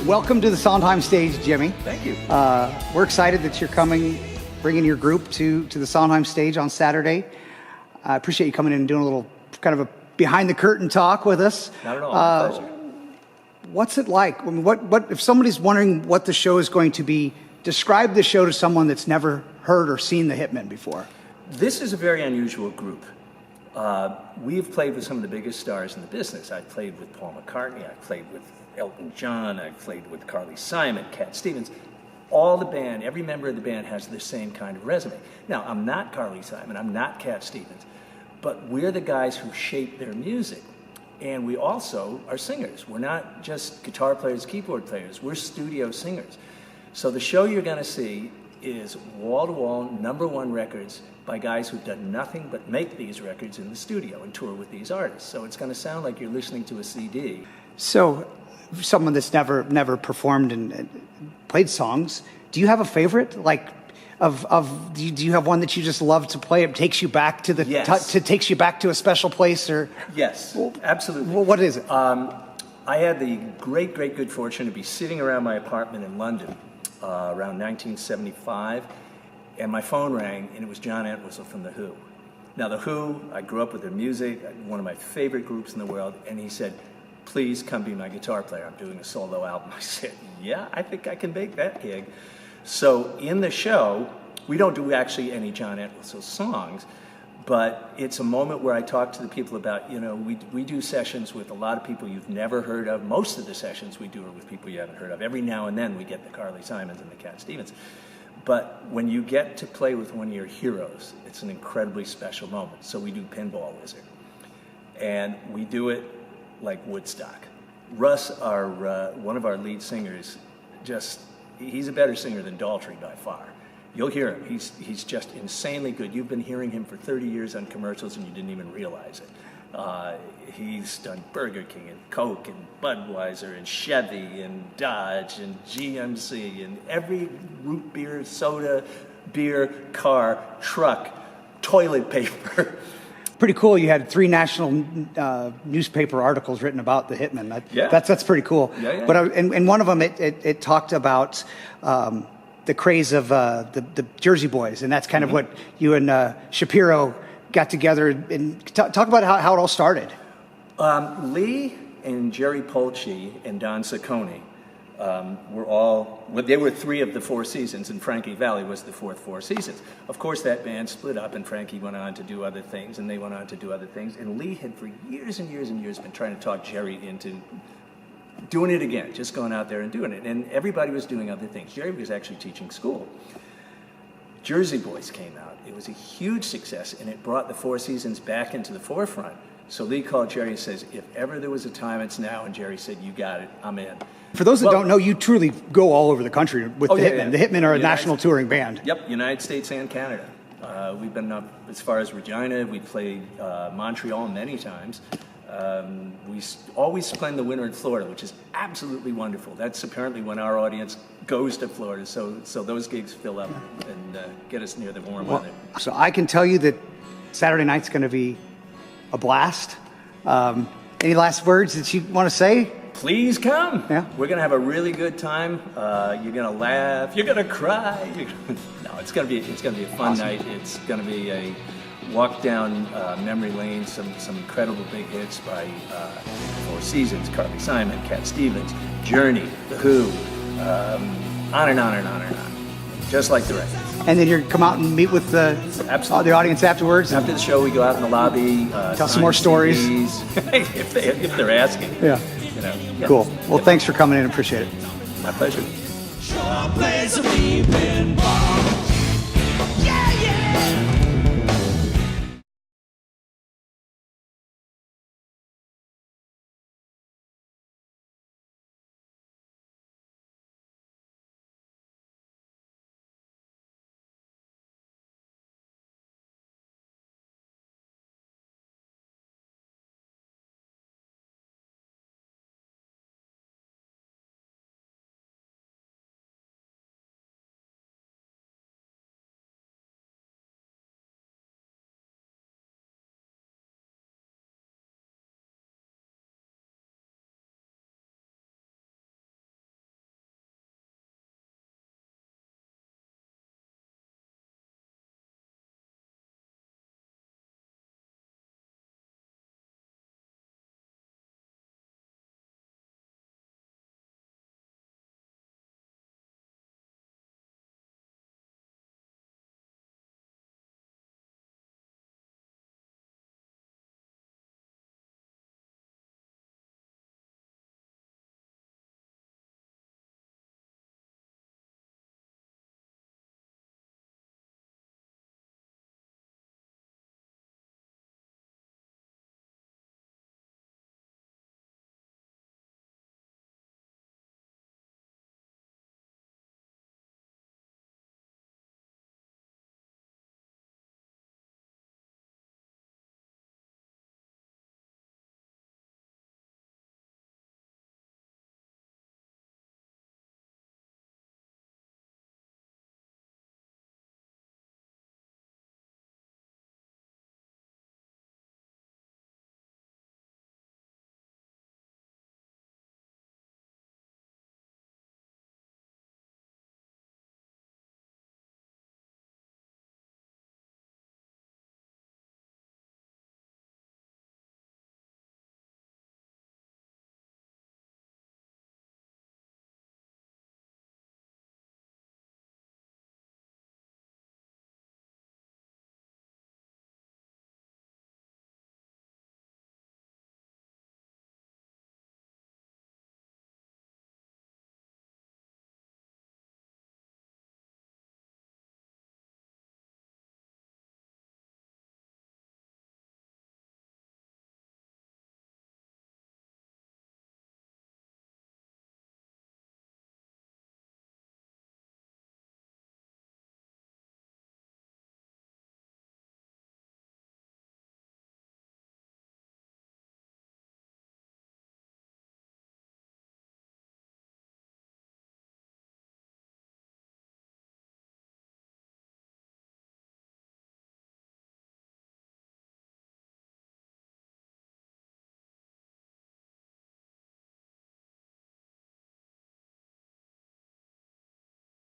Welcome to the Sondheim stage, Jimmy. Thank you. We're excited that you're coming, bringing your group to the Sondheim stage on Saturday. I appreciate you coming in and doing a little kind of a behind the curtain talk with us. Not at all. My pleasure. What's it like? I mean, what if somebody's wondering what the show is going to be? Describe the show to someone that's never heard or seen the Hitmen before. This is a very unusual group. We've played with some of the biggest stars in the business. I've played with Paul McCartney. I've played with Elton John. I've played with Carly Simon, Cat Stevens. All the band, every member of the band has the same kind of resume. Now, I'm not Carly Simon. I'm not Cat Stevens. But we're the guys who shape their music. And we also are singers. We're not just guitar players, keyboard players. We're studio singers. So the show you're going to see is wall-to-wall #1 records by guys who've done nothing but make these records in the studio and tour with these artists. So it's going to sound like you're listening to a CD. So, someone that's never performed and played songs, do you have a favorite? Like, do you have one that you just love to play? It takes you back to the Yes. takes you back to a special place, or Yes, absolutely. what is it? I had the great good fortune to be sitting around my apartment in London around 1975, and my phone rang, and it was John Entwistle from The Who. Now, The Who, I grew up with their music, one of my favorite groups in the world, and he said, "Please come be my guitar player. I'm doing a solo album." I said, "Yeah, I think I can make that gig." So in the show, we don't do actually any John Entwistle songs, but it's a moment where I talk to the people about, we do sessions with a lot of people you've never heard of. Most of the sessions we do are with people you haven't heard of. Every now and then we get the Carly Simons and the Cat Stevens. But when you get to play with one of your heroes, it's an incredibly special moment. So we do Pinball Wizard. And we do it like Woodstock. Russ, one of our lead singers, he's a better singer than Daltrey by far. You'll hear him. He's just insanely good. You've been hearing him for 30 years on commercials and you didn't even realize it. He's done Burger King and Coke and Budweiser and Chevy and Dodge and GMC and every root beer, soda, beer, car, truck, toilet paper. Pretty cool. You had 3 national newspaper articles written about the Hitmen. Yeah. That's pretty cool. Yeah. But in one of them, it talked about the craze of the Jersey Boys, and that's kind of what you and Shapiro got together and talk about how it all started. Lee and Jerry Polci and Don Ciccone they were 3 of the 4 seasons, and Frankie Valli was the 4th 4 seasons. Of course, that band split up, and Frankie went on to do other things, and they went on to do other things. And Lee had for years and years and years been trying to talk Jerry into doing it again, just going out there and doing it. And everybody was doing other things. Jerry was actually teaching school. Jersey Boys came out. It was a huge success, and it brought the 4 seasons back into the forefront. So Lee called Jerry and says, "If ever there was a time, it's now." And Jerry said, "You got it. I'm in." For those that don't know, you truly go all over the country with the Hitmen. Yeah. The Hitmen are a national touring band. Yep, United States and Canada. We've been up as far as Regina. We played Montreal many times. We always spend the winter in Florida, which is absolutely wonderful. That's apparently when our audience goes to Florida. So those gigs fill up and get us near the warm weather. So I can tell you that Saturday night's going to be a blast. Any last words that you want to say? Please come. Yeah. We're going to have a really good time. You're going to laugh. You're going to cry. No, it's going to be a fun night. It's going to be a walk down memory lane. Some incredible big hits by 4 seasons. Carly Simon, Cat Stevens, Journey, The Who, on and on and on and on. Just like the records. And then you come out and meet with the audience afterwards. After the show, we go out in the lobby. Tell some more stories. if they're asking. Yeah. Yeah. Cool. Well, thanks for coming in. Appreciate it. My pleasure. Sure plays a weeping bar.